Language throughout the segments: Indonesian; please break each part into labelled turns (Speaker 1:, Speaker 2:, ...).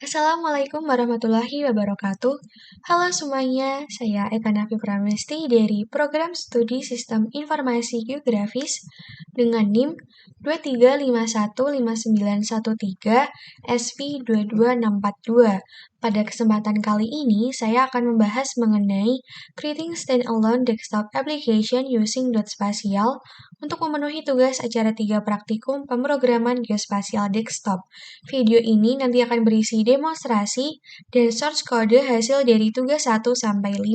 Speaker 1: Assalamualaikum warahmatullahi wabarakatuh. Halo semuanya, saya Eka Nafi Pramesti dari Program Studi Sistem Informasi Geografis dengan NIM 235159113 SV22642. Pada kesempatan kali ini, saya akan membahas mengenai Creating Standalone Desktop Application Using Spatial untuk memenuhi tugas acara 3 praktikum pemrograman geospasial desktop. Video ini nanti akan berisi demonstrasi dan source kode hasil dari tugas 1 sampai 5.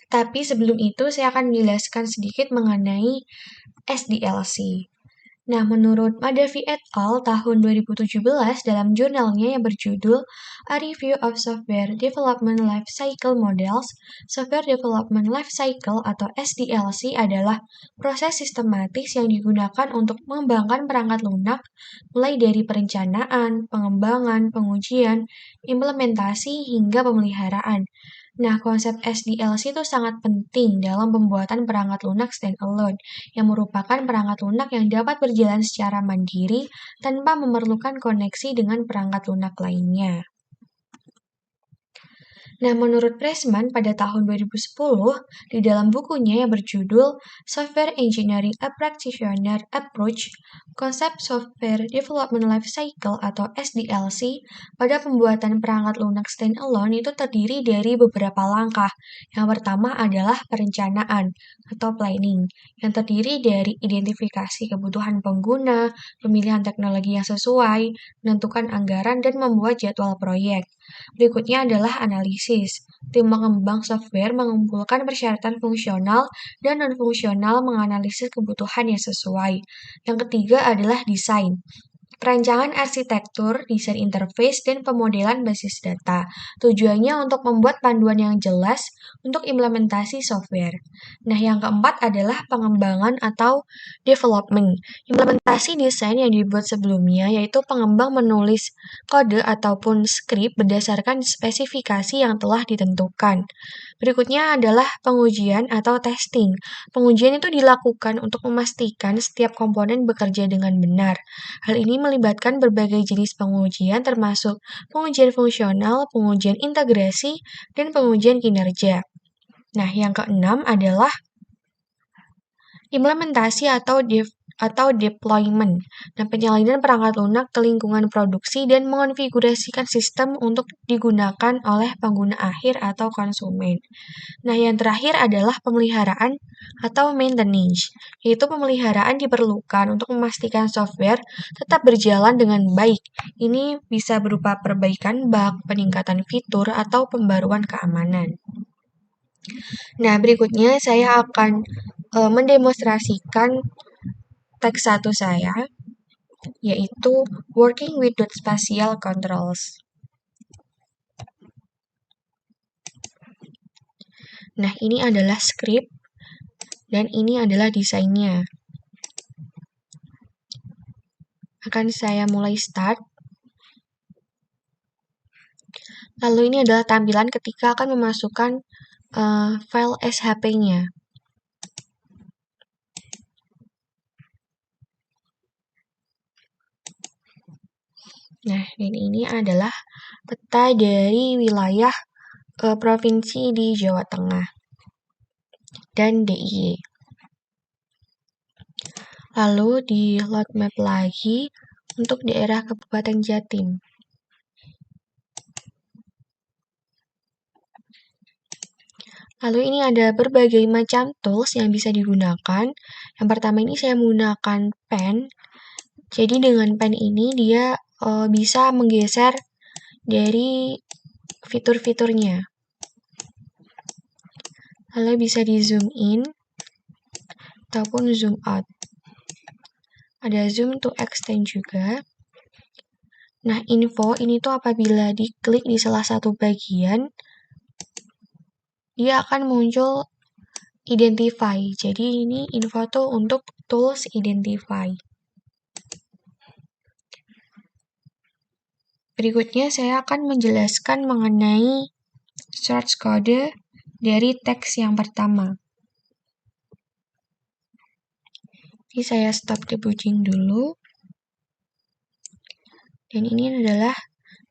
Speaker 1: Tetapi sebelum itu saya akan menjelaskan sedikit mengenai SDLC. Nah, menurut Madavi et al. Tahun 2017 dalam jurnalnya yang berjudul A Review of Software Development Life Cycle Models, Software Development Life Cycle atau SDLC adalah proses sistematis yang digunakan untuk mengembangkan perangkat lunak mulai dari perencanaan, pengembangan, pengujian, implementasi, hingga pemeliharaan. Nah, konsep SDLC itu sangat penting dalam pembuatan perangkat lunak standalone, yang merupakan perangkat lunak yang dapat berjalan secara mandiri tanpa memerlukan koneksi dengan perangkat lunak lainnya. Nah, menurut Pressman pada tahun 2010, di dalam bukunya yang berjudul Software Engineering A Practitioner Approach, konsep Software Development Life Cycle atau SDLC pada pembuatan perangkat lunak standalone itu terdiri dari beberapa langkah. Yang pertama adalah perencanaan atau planning, yang terdiri dari identifikasi kebutuhan pengguna, pemilihan teknologi yang sesuai, menentukan anggaran, dan membuat jadwal proyek. Berikutnya adalah analisis. Tim pengembang software mengumpulkan persyaratan fungsional dan non-fungsional menganalisis kebutuhan yang sesuai. Yang ketiga adalah desain. Perancangan arsitektur, desain interface, dan pemodelan basis data. Tujuannya untuk membuat panduan yang jelas untuk implementasi software. Nah, yang keempat adalah pengembangan atau development. Implementasi desain yang dibuat sebelumnya, yaitu pengembang menulis kode ataupun skrip berdasarkan spesifikasi yang telah ditentukan. Berikutnya adalah pengujian atau testing. Pengujian itu dilakukan untuk memastikan setiap komponen bekerja dengan benar. Hal ini melibatkan berbagai jenis pengujian termasuk pengujian fungsional, pengujian integrasi, dan pengujian kinerja. Nah, yang keenam adalah implementasi atau deployment, dan penyalinan perangkat lunak ke lingkungan produksi dan mengonfigurasikan sistem untuk digunakan oleh pengguna akhir atau konsumen. Nah, yang terakhir adalah pemeliharaan atau maintenance, yaitu pemeliharaan diperlukan untuk memastikan software tetap berjalan dengan baik. Ini bisa berupa perbaikan bug, peningkatan fitur, atau pembaruan keamanan. Nah, berikutnya saya akan mendemonstrasikan teks 1 saya, yaitu Working with Spatial Controls. Nah, ini adalah script, dan ini adalah desainnya. Akan saya mulai start. Lalu ini adalah tampilan ketika akan memasukkan file SHP-nya. Nah, dan ini adalah peta dari wilayah provinsi di Jawa Tengah dan DIY. Lalu di load map lagi untuk daerah Kabupaten Jatim. Lalu ini ada berbagai macam tools yang bisa digunakan. Yang pertama ini saya menggunakan pen. Jadi dengan pen ini dia bisa menggeser dari fitur-fiturnya. Lalu bisa di zoom in ataupun zoom out. Ada zoom to extend juga. Nah, info ini tuh apabila diklik di salah satu bagian, dia akan muncul identify. Jadi ini info tuh untuk tools identify. Berikutnya saya akan menjelaskan mengenai source code dari teks yang pertama. Ini saya stop debugging dulu. Dan ini adalah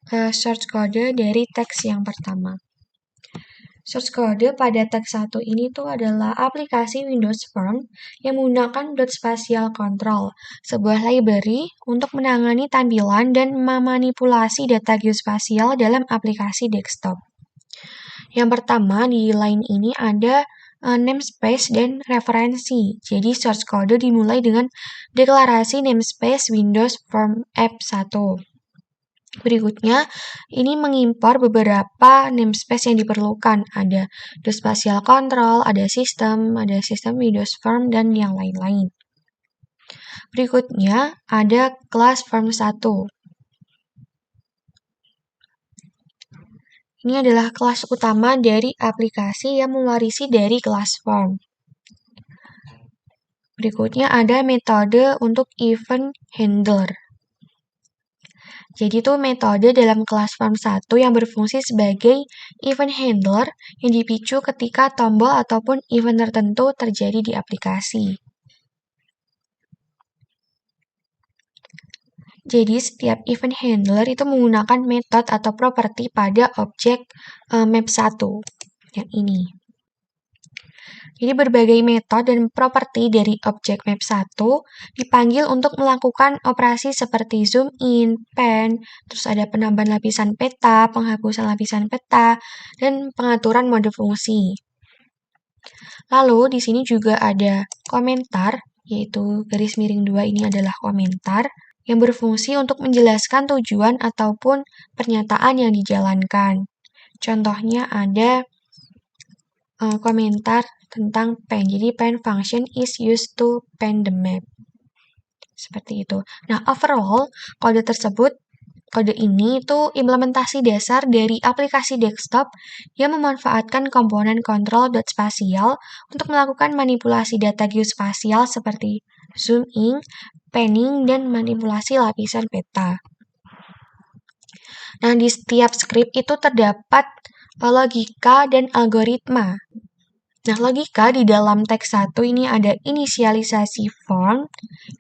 Speaker 1: source code dari teks yang pertama. Source code pada teks 1 ini tuh adalah aplikasi Windows Form yang menggunakan Spatial Control, sebuah library untuk menangani tampilan dan memanipulasi data geospasial dalam aplikasi desktop. Yang pertama di line ini ada namespace dan referensi. Jadi source code dimulai dengan deklarasi namespace Windows Form App 1. Berikutnya, ini mengimpor beberapa namespace yang diperlukan. Ada Spatial Control, ada sistem Windows Form, dan yang lain-lain. Berikutnya, ada kelas Form 1. Ini adalah kelas utama dari aplikasi yang mewarisi dari kelas Form. Berikutnya ada metode untuk event handler. Jadi itu metode dalam kelas Form 1 yang berfungsi sebagai event handler yang dipicu ketika tombol ataupun event tertentu terjadi di aplikasi. Jadi setiap event handler itu menggunakan metode atau properti pada objek map 1 yang ini. Jadi berbagai metode dan properti dari objek map 1 dipanggil untuk melakukan operasi seperti zoom in, pan, terus ada penambahan lapisan peta, penghapusan lapisan peta, dan pengaturan mode fungsi. Lalu di sini juga ada komentar, yaitu garis miring 2 ini adalah komentar yang berfungsi untuk menjelaskan tujuan ataupun pernyataan yang dijalankan. Contohnya ada komentar tentang pen. Jadi pen function is used to pen the map. Seperti itu. Nah, overall kode ini itu implementasi dasar dari aplikasi desktop yang memanfaatkan komponen control.spatial untuk melakukan manipulasi data geospasial seperti zoom in, panning, dan manipulasi lapisan peta. Nah, di setiap script itu terdapat logika dan algoritma. Nah, logika di dalam teks 1 ini ada inisialisasi form,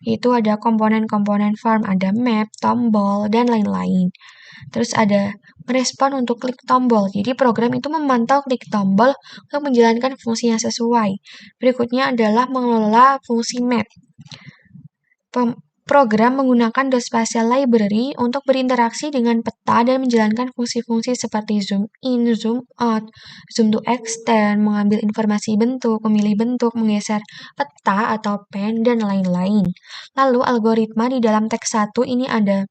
Speaker 1: yaitu ada komponen-komponen form, ada map, tombol, dan lain-lain. Terus ada merespon untuk klik tombol. Jadi program itu memantau klik tombol untuk menjalankan fungsi yang sesuai. Berikutnya adalah mengelola fungsi map. Program menggunakan Spatial Library untuk berinteraksi dengan peta dan menjalankan fungsi-fungsi seperti zoom in, zoom out, zoom to extend, mengambil informasi bentuk, memilih bentuk, menggeser peta atau pen, dan lain-lain. Lalu algoritma di dalam teks 1 ini ada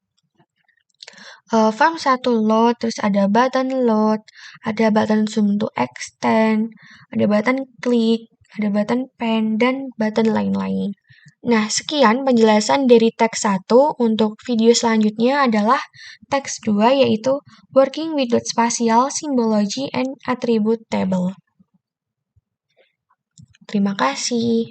Speaker 1: form 1 load, terus ada button load, ada button zoom to extend, ada button klik, ada button pen, dan button lain-lain. Nah, sekian penjelasan dari teks 1. Untuk video selanjutnya adalah teks 2, yaitu Working with Spatial Symbology and Attribute Table. Terima kasih.